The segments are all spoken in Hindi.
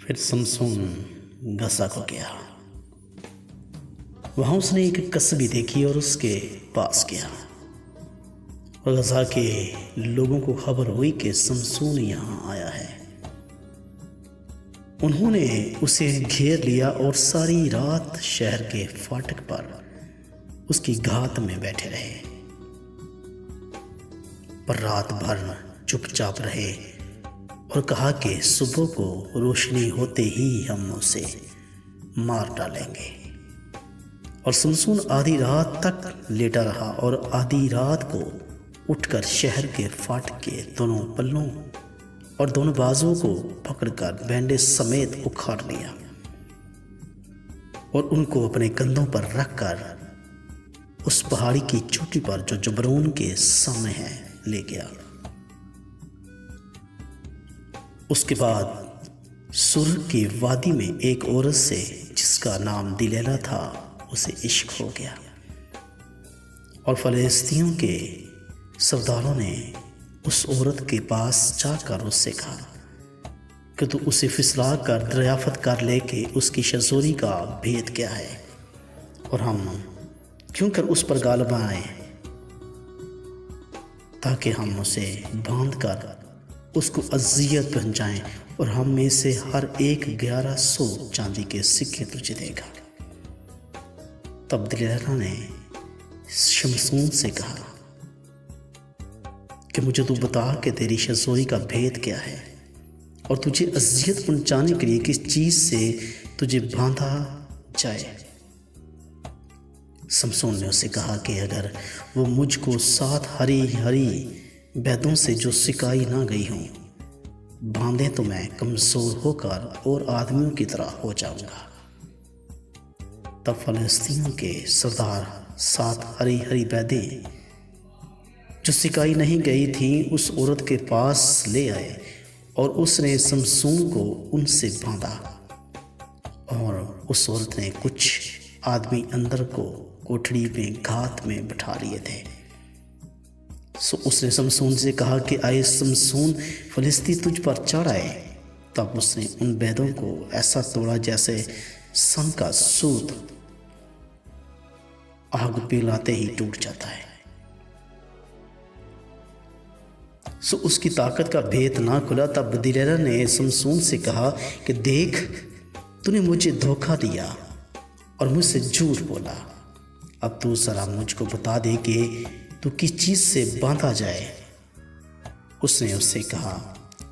फिर समसून गसा को गया। वहां उसने एक कस्बी देखी और उसके पास गया। और गजा के लोगों को खबर हुई कि समसून यहाँ आया है। उन्होंने उसे घेर लिया और सारी रात शहर के फाटक पर उसकी घात में बैठे रहे, पर रात भर चुपचाप रहे और कहा कि सुबह को रोशनी होते ही हम उसे मार डालेंगे। और समसून आधी रात तक लेटा रहा और आधी रात को उठकर शहर के फाटक के दोनों पल्लों और दोनों बाजुओं को पकड़कर बैंडेज समेत उखाड़ लिया और उनको अपने कंधों पर रखकर उस पहाड़ी की चोटी पर जो जबरून के सामने है ले गया। उसके बाद सुर की वादी में एक औरत से जिसका नाम दिलैला था उसे इश्क हो गया। और फलस्तीनियों के सरदारों ने उस औरत के पास जाकर उससे कहा कि तू उसे फिसला कर दरियाफ्त कर ले कि उसकी शजोरी का भेद क्या है और हम क्यों कर उस पर गालिब आए, ताकि हम उसे बांध कर उसको अजियत पहुंचाएं और हम में से हर एक 1100 चांदी के सिक्के तुझे देगा। तब दिलैला ने शमसून से कहा कि मुझे तू बता कि तेरी शजोरी का भेद क्या है और तुझे अजियत पहुंचाने के लिए किस चीज से तुझे बांधा जाए। शमसून ने उसे कहा कि अगर वो मुझको 7 हरी हरी बैदों से जो सिकाई ना गई हूँ बांधे तो मैं कमजोर होकर और आदमियों की तरह हो जाऊंगा। तब फलस्तीनियों के सरदार 7 हरी हरी बैदें जो सिकाई नहीं गई थी उस औरत के पास ले आए और उसने शमसून को उनसे बांधा। और उस औरत ने कुछ आदमी अंदर को कोठड़ी में घात में बिठा लिए थे। सो उसने शमसून से कहा कि आए शमसून, फलिस्ती तुझ पर चढ़ आए। तब उसने उन बैदों को ऐसा तोड़ा जैसे सन का सूत आग पिघलाते ही टूट जाता है। सो उसकी ताकत का भेद ना खुला। तब दिलैला ने शमसून से कहा कि देख, तूने मुझे धोखा दिया और मुझसे झूठ बोला। अब तू जरा मुझको बता दे कि तू किस चीज से बांधा जाए। उसने उससे कहा,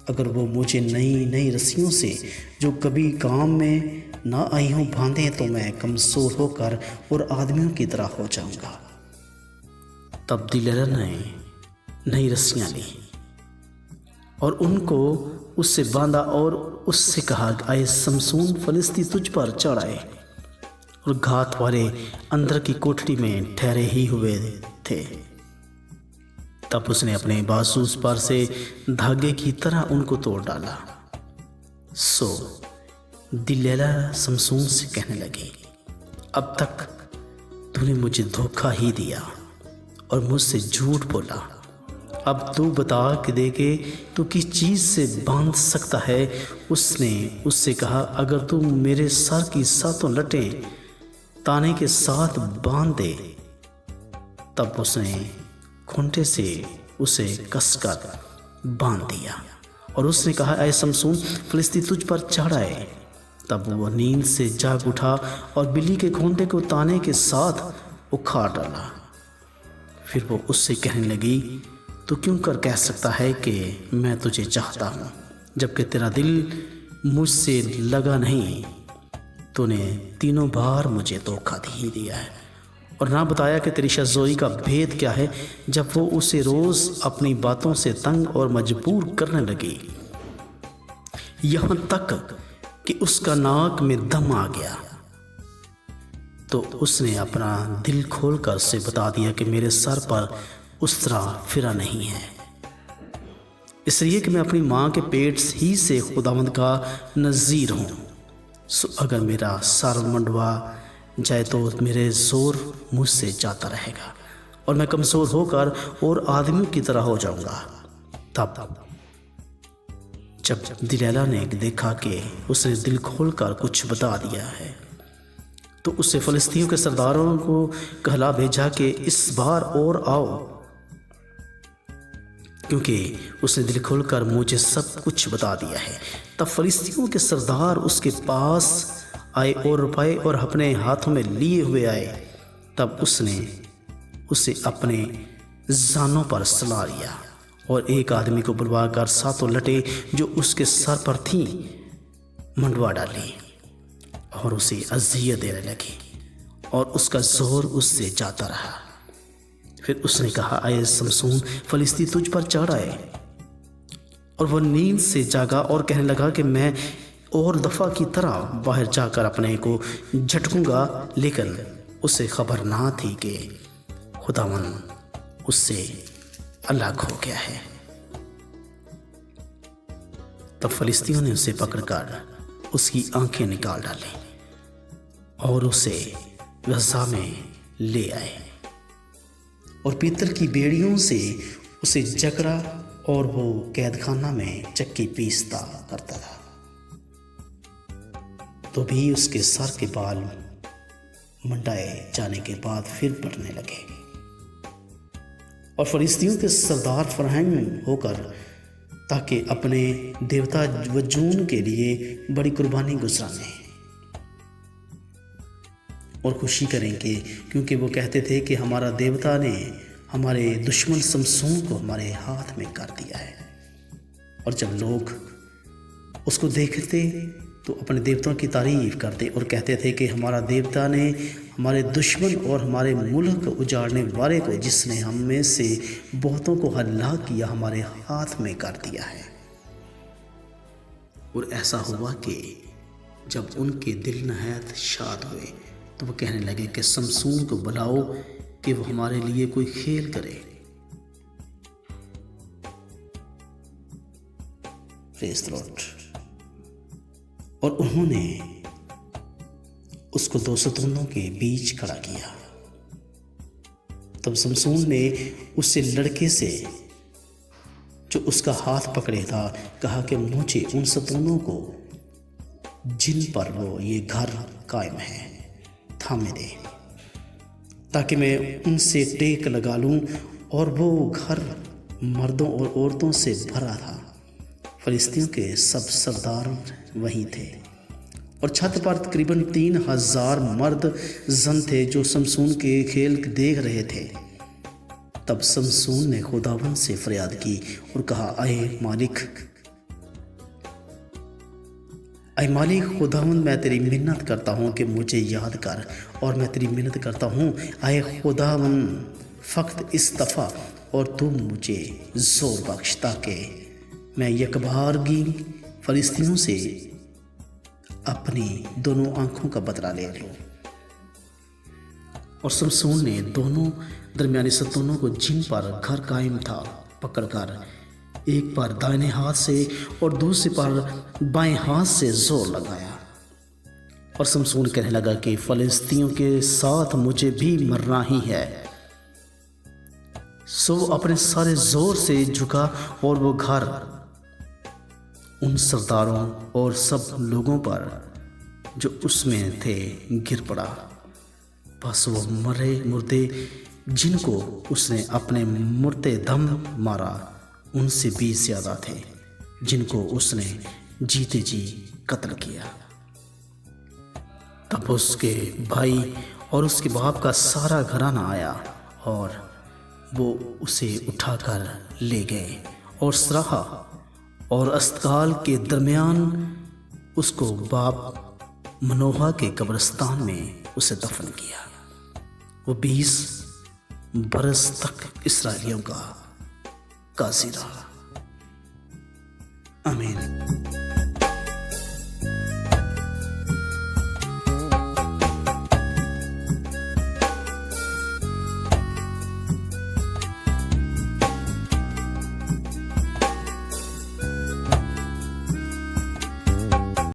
अगर वो मुझे नई नई रस्सियों से जो कभी काम में ना आई हूं बांधे तो मैं कमजोर होकर और आदमियों की तरह हो जाऊंगा। तब दिलैला ने नई रस्सियां ली और उनको उससे बांधा और उससे कहा, आए शमसून, फलिस्ती तुझ पर चढ़ आए। और घात वाले अंदर की कोठरी में ठहरे ही हुए थे। तब उसने अपने बाजू पर से धागे की तरह उनको तोड़ डाला। सो दिलैला शमसून से कहने लगी, अब तक तूने मुझे धोखा ही दिया और मुझसे झूठ बोला। अब तू बता कि दे के तू किस चीज़ से बांध सकता है। उसने उससे कहा, अगर तू मेरे सर की 7 लटें ताने के साथ बांध दे। तब उसने खूंटे से उसे कसकर बांध दिया और उसने कहा, ऐ शमसून, फलिस्ती तुझ पर चढ़ आए। तब वह नींद से जाग उठा और बिल्ली के खूंटे को ताने के साथ उखाड़ डाला। फिर वो उससे कहने लगी, तू क्यों कर कह सकता है कि मैं तुझे चाहता हूँ, जबकि तेरा दिल मुझसे लगा नहीं। तूने 3 बार मुझे धोखा ही दिया है और ना बताया कि तेरी शजोरी का भेद क्या है। जब वो उसे रोज़ अपनी बातों से तंग और मजबूर करने लगी, यहाँ तक कि उसका नाक में दम आ गया, तो उसने अपना दिल खोलकर उसे बता दिया कि मेरे सर पर उस तरह फिरा नहीं है, इसलिए कि मैं अपनी माँ के पेट ही से खुदावंद का नज़ीर हूँ। सो अगर मेरा सर मंडवा जाए तो मेरे जोर मुझसे जाता रहेगा और मैं कमज़ोर होकर और आदमियों की तरह हो जाऊंगा। तब जब दिलैला ने देखा कि उसने दिल खोलकर कुछ बता दिया है तो उससे फ़लस्तीनियों के सरदारों को कहला भेजा कि इस बार और आओ, क्योंकि उसने दिल खोलकर मुझे सब कुछ बता दिया है। तब फ़लस्तीनियों के सरदार उसके पास आए और रुपए और अपने हाथों में लिए हुए आए। तब उसने उसे अपने जानों पर सला लिया और एक आदमी को बुलवाकर 7 लटे जो उसके सर पर थीं मंडवा डाली और उसे अज़ियत देने लगी और उसका जोर उससे जाता रहा। फिर उसने कहा, आए शमसून, फ़लिस्ती तुझ पर चढ़ आए। और वह नींद से जागा और कहने लगा कि मैं और दफ़ा की तरह बाहर जाकर अपने को झटकूंगा, लेकिन उसे खबर ना थी कि खुदावन उससे अलग हो गया है। तब फ़लिस्तियों ने उसे पकड़कर उसकी आंखें निकाल डाली और उसे गज़ा में ले आए और पीतल की बेड़ियों से उसे जकड़ा और वो कैदखाना में चक्की पीसता करता था। तो भी उसके सर के बाल मंडाए जाने के बाद फिर बढ़ने लगे और फ़लिस्तियों के सरदार फरहंग होकर ताकि अपने देवता वजून के लिए बड़ी कुर्बानी गुजराने और खुशी करेंगे, क्योंकि वो कहते थे कि हमारा देवता ने हमारे दुश्मन शमसून को हमारे हाथ में कर दिया है। और जब लोग उसको देखते तो अपने देवताओं की तारीफ करते और कहते थे कि हमारा देवता ने हमारे दुश्मन और हमारे मुल्क उजाड़ने वाले को, जिसने हम में से बहुतों को हलाक किया, हमारे हाथ में कर दिया है। और ऐसा हुआ कि जब उनके दिल नहायत शाद हुए तो वो कहने लगे कि शमसून को बुलाओ कि वो हमारे लिए कोई खेल करे। Praise the Lord. और उन्होंने उसको 2 सतूनों के बीच खड़ा किया। तब शमसून ने उससे लड़के से जो उसका हाथ पकड़े था कहा कि मुझे उन सतूनों को जिन पर वो ये घर कायम है थामे दे, ताकि मैं उनसे टेक लगा लूं। और वो घर मर्दों और औरतों से भरा था। फ़लिस्तियों के सब सरदार वहीं थे और छत पर तकरीबन 3000 मर्द जन थे जो शमसून के खेल देख रहे थे। तब शमसून ने खुदावन से फरियाद की और कहा, आए मालिक खुदावन, मैं तेरी मिन्नत करता हूँ कि मुझे याद कर, और मैं तेरी मिन्नत करता हूँ आए खुदावन, फ़क्त इस दफ़ा और तू मुझे ज़ोर बख्श ताकि मैं यकबारगी फ़लिस्तीनों से अपनी दोनों आँखों का बदला ले लूँ। और शमसून ने दोनों दरमियानी सतूनों को जिन पर घर कायम था पकड़कर एक पर दाहिने हाथ से और दूसरे पर बाएं हाथ से जोर लगाया। और शमसून कहने लगा कि फ़लिस्तियों के साथ मुझे भी मरना ही है। सो अपने सारे जोर से झुका और वो घर उन सरदारों और सब लोगों पर जो उसमें थे गिर पड़ा। बस वो मरे मुर्दे जिनको उसने अपने मुर्दे दम मारा उनसे भी ज़्यादा थे जिनको उसने जीते जी कत्ल किया। तब उसके भाई और उसके बाप का सारा घराना आया और वो उसे उठाकर ले गए और सराहा और अस्पताल के दरमियान उसको बाप मनोहा के कब्रिस्तान में उसे दफन किया। वो 20 बरस तक इसराइलियों का काजी रहा। आमीन।